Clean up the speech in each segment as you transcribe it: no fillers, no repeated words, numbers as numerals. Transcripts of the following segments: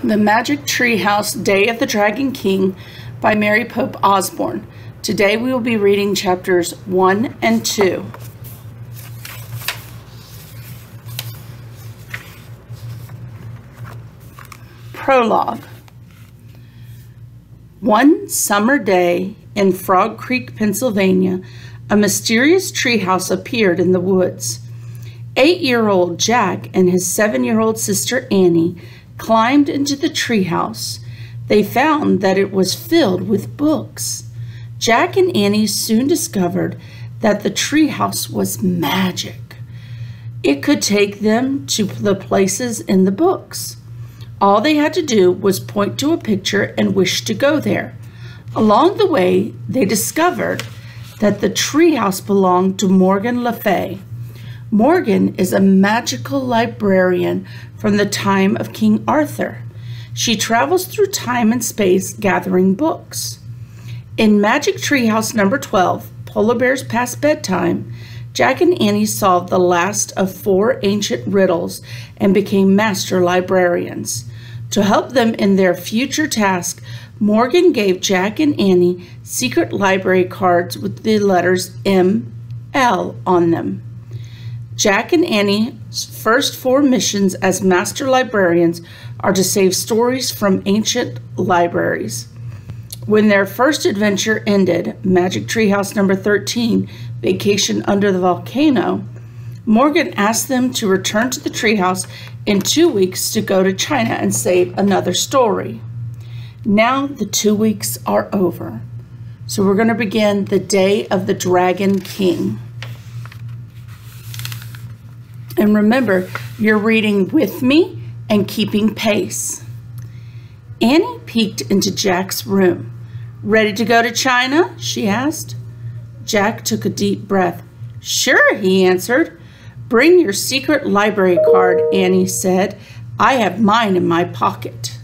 The Magic Tree House, Day of the Dragon King by Mary Pope Osborne. Today we will be reading chapters 1 and 2. Prologue. One summer day in Frog Creek, Pennsylvania, a mysterious treehouse appeared in the woods. 8-year-old Jack and his 7-year-old sister Annie climbed into the treehouse. They found that it was filled with books. Jack and Annie soon discovered that the treehouse was magic. It could take them to the places in the books. All they had to do was point to a picture and wish to go there. Along the way, they discovered that the treehouse belonged to Morgan Le Fay. Morgan is a magical librarian from the time of King Arthur. She travels through time and space gathering books. In Magic Treehouse number 12, Polar Bears Past Bedtime, Jack and Annie solved the last of 4 ancient riddles and became master librarians. To help them in their future task, Morgan gave Jack and Annie secret library cards with the letters M.L. on them. Jack and Annie's first 4 missions as master librarians are to save stories from ancient libraries. When their first adventure ended, Magic Treehouse number 13, Vacation Under the Volcano, Morgan asked them to return to the treehouse in 2 weeks to go to China and save another story. Now the 2 weeks are over. So we're going to begin the Day of the Dragon King. And remember, you're reading with me and keeping pace. Annie peeked into Jack's room. "Ready to go to China?" she asked. Jack took a deep breath. "Sure," he answered. "Bring your secret library card," Annie said. "I have mine in my pocket."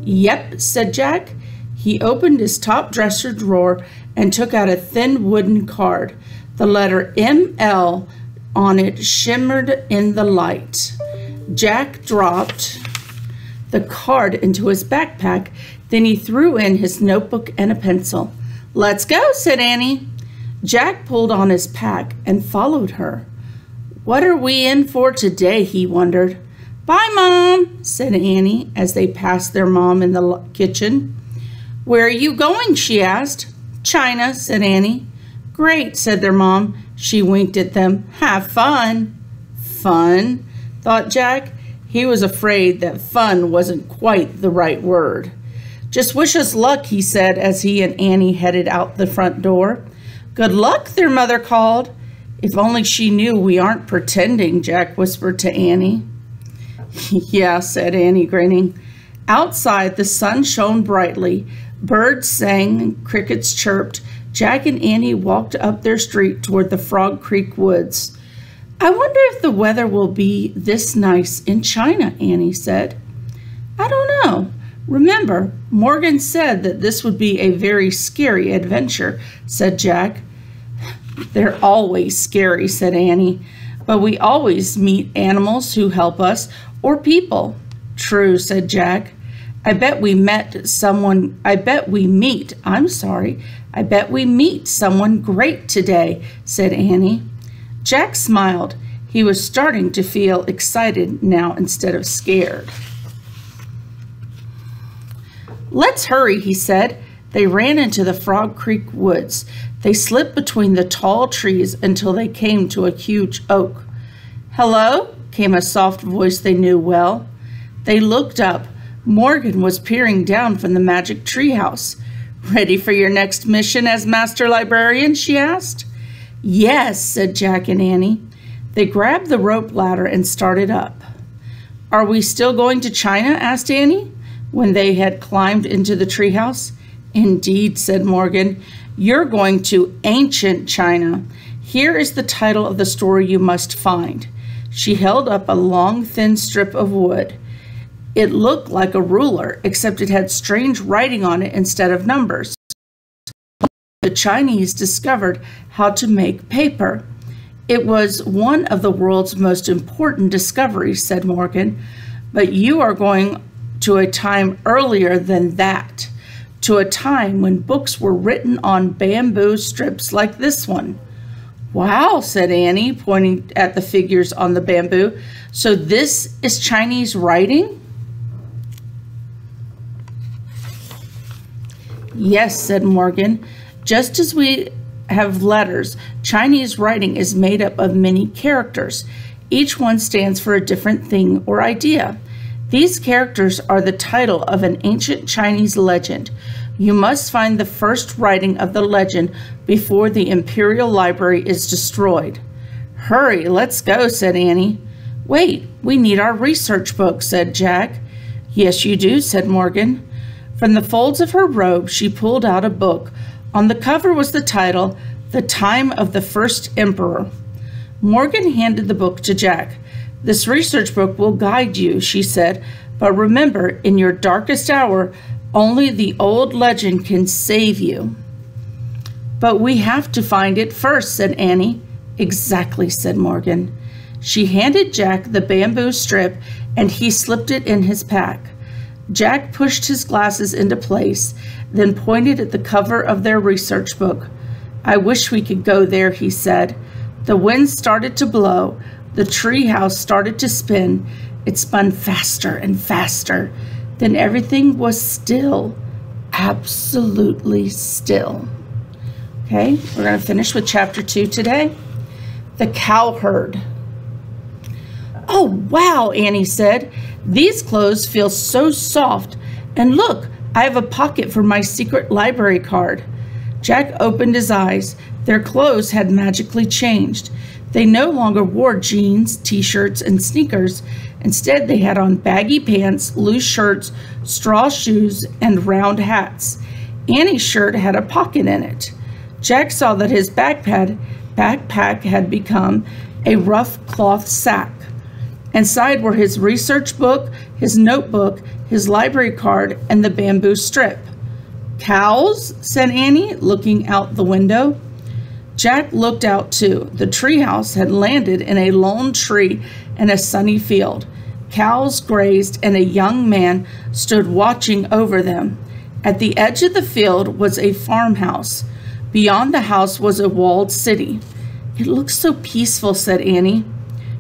"Yep," said Jack. He opened his top dresser drawer and took out a thin wooden card. The letter M.L. on it shimmered in the light. Jack dropped the card into his backpack. Then he threw in his notebook and a pencil. "Let's go," said Annie. Jack pulled on his pack and followed her. What are we in for today, he wondered. "Bye, Mom," said Annie as they passed their mom in the kitchen. "Where are you going?" she asked. "China," said Annie. "Great," said their mom. She winked at them. "Have fun." Fun, thought Jack. He was afraid that fun wasn't quite the right word. "Just wish us luck," he said as he and Annie headed out the front door. "Good luck," their mother called. "If only she knew we aren't pretending," Jack whispered to Annie. "Yeah," said Annie, grinning. Outside, the sun shone brightly. Birds sang and crickets chirped. Jack and Annie walked up their street toward the Frog Creek woods. "I wonder if the weather will be this nice in China," Annie said. "I don't know. Remember, Morgan said that this would be a very scary adventure," said Jack. "They're always scary," said Annie. "But we always meet animals who help us, or people." "True," said Jack. I bet we meet someone great today," said Annie. Jack smiled. He was starting to feel excited now instead of scared. "Let's hurry," he said. They ran into the Frog Creek woods. They slipped between the tall trees until they came to a huge oak. "Hello," came a soft voice they knew well. They looked up. Morgan was peering down from the magic treehouse. "Ready for your next mission as master librarian?" she asked. "Yes," said Jack and Annie. They grabbed the rope ladder and started up. "Are we still going to China?" asked Annie, when they had climbed into the treehouse. "Indeed," said Morgan. "You're going to ancient China. Here is the title of the story you must find." She held up a long, thin strip of wood. It looked like a ruler, except it had strange writing on it instead of numbers. The Chinese discovered how to make paper. It was one of the world's most important discoveries, said Morgan, but you are going to a time earlier than that, to a time when books were written on bamboo strips like this one. Wow, said Annie, pointing at the figures on the bamboo. So this is Chinese writing? Yes, said Morgan. Just as we have letters, Chinese writing is made up of many characters. Each one stands for a different thing or idea. These characters are the title of an ancient Chinese legend. You must find the first writing of the legend before the Imperial Library is destroyed. Hurry, let's go, said Annie. Wait, we need our research book, said Jack. Yes, you do, said Morgan. From the folds of her robe, she pulled out a book. On the cover was the title, The Time of the First Emperor. Morgan handed the book to Jack. This research book will guide you, she said, but remember, in your darkest hour, only the old legend can save you. But we have to find it first, said Annie. Exactly, said Morgan. She handed Jack the bamboo strip, and he slipped it in his pack. Jack pushed his glasses into place, then pointed at the cover of their research book. I wish we could go there, he said. The wind started to blow. The treehouse started to spin. It spun faster and faster. Then everything was still, absolutely still. Okay, we're going to finish with chapter 2 today. The cowherd. Oh, wow, Annie said. These clothes feel so soft. And look, I have a pocket for my secret library card. Jack opened his eyes. Their clothes had magically changed. They no longer wore jeans, t-shirts, and sneakers. Instead, they had on baggy pants, loose shirts, straw shoes, and round hats. Annie's shirt had a pocket in it. Jack saw that his backpack had become a rough cloth sack. Inside were his research book, his notebook, his library card, and the bamboo strip. Cows? Said Annie, looking out the window. Jack looked out too. The treehouse had landed in a lone tree in a sunny field. Cows grazed, and a young man stood watching over them. At the edge of the field was a farmhouse. Beyond the house was a walled city. It looks so peaceful, said Annie.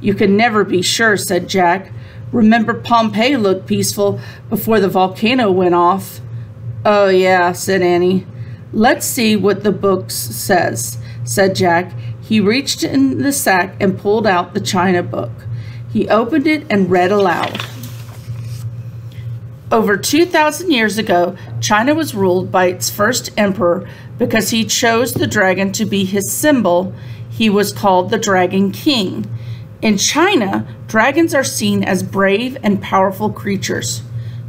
You can never be sure, said Jack. Remember, Pompeii looked peaceful before the volcano went off. Oh, yeah, said Annie. Let's see what the book says, said Jack. He reached in the sack and pulled out the china book. He opened it and read aloud. Over 2,000 years ago, China was ruled by its first emperor. Because he chose the dragon to be his symbol, he was called the Dragon King. In China, dragons are seen as brave and powerful creatures.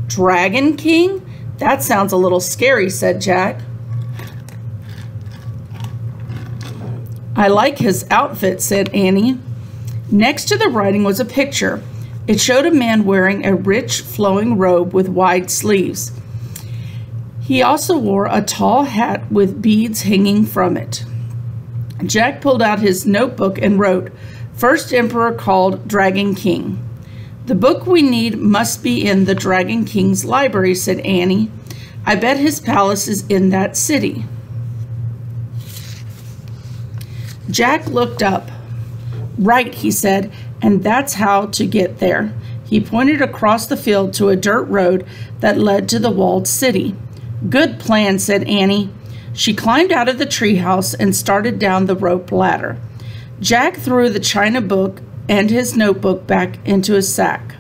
Dragon King? That sounds a little scary, said Jack. I like his outfit, said Annie. Next to the writing was a picture. It showed a man wearing a rich, flowing robe with wide sleeves. He also wore a tall hat with beads hanging from it. Jack pulled out his notebook and wrote, First Emperor called Dragon King. The book we need must be in the Dragon King's library, said Annie. I bet his palace is in that city. Jack looked up. Right, he said, and that's how to get there. He pointed across the field to a dirt road that led to the walled city. Good plan, said Annie. She climbed out of the treehouse and started down the rope ladder. Jack threw the china book and his notebook back into his sack.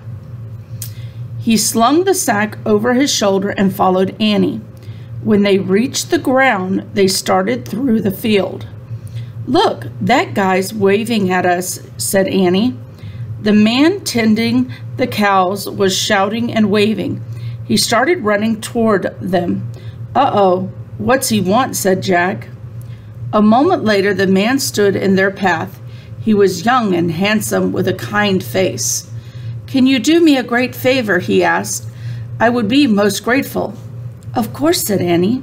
He slung the sack over his shoulder and followed Annie. When they reached the ground, they started through the field. Look, that guy's waving at us, said Annie. The man tending the cows was shouting and waving. He started running toward them. Uh-oh, what's he want, said Jack. A moment later, the man stood in their path. He was young and handsome with a kind face. Can you do me a great favor, he asked. I would be most grateful. Of course, said Annie.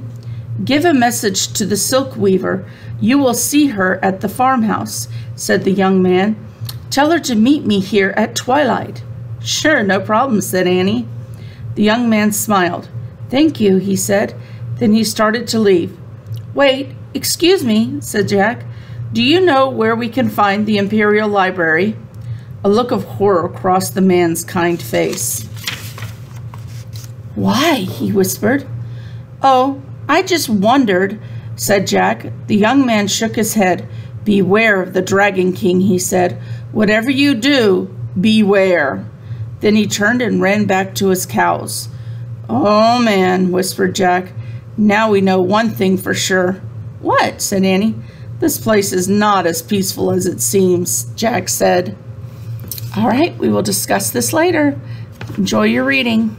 Give a message to the silk weaver. You will see her at the farmhouse, said the young man. Tell her to meet me here at twilight. Sure, no problem, said Annie. The young man smiled. "Thank you," he said. Then he started to leave. "Wait, excuse me," said Jack. "Do you know where we can find the Imperial Library?" A look of horror crossed the man's kind face. "Why?" he whispered. "Oh, I just wondered," said Jack. The young man shook his head. "Beware of the Dragon King," he said. "Whatever you do, beware." Then he turned and ran back to his cows. "Oh, man," whispered Jack. "Now we know one thing for sure." "What?" said Annie. "This place is not as peaceful as it seems," Jack said. All right, we will discuss this later. Enjoy your reading.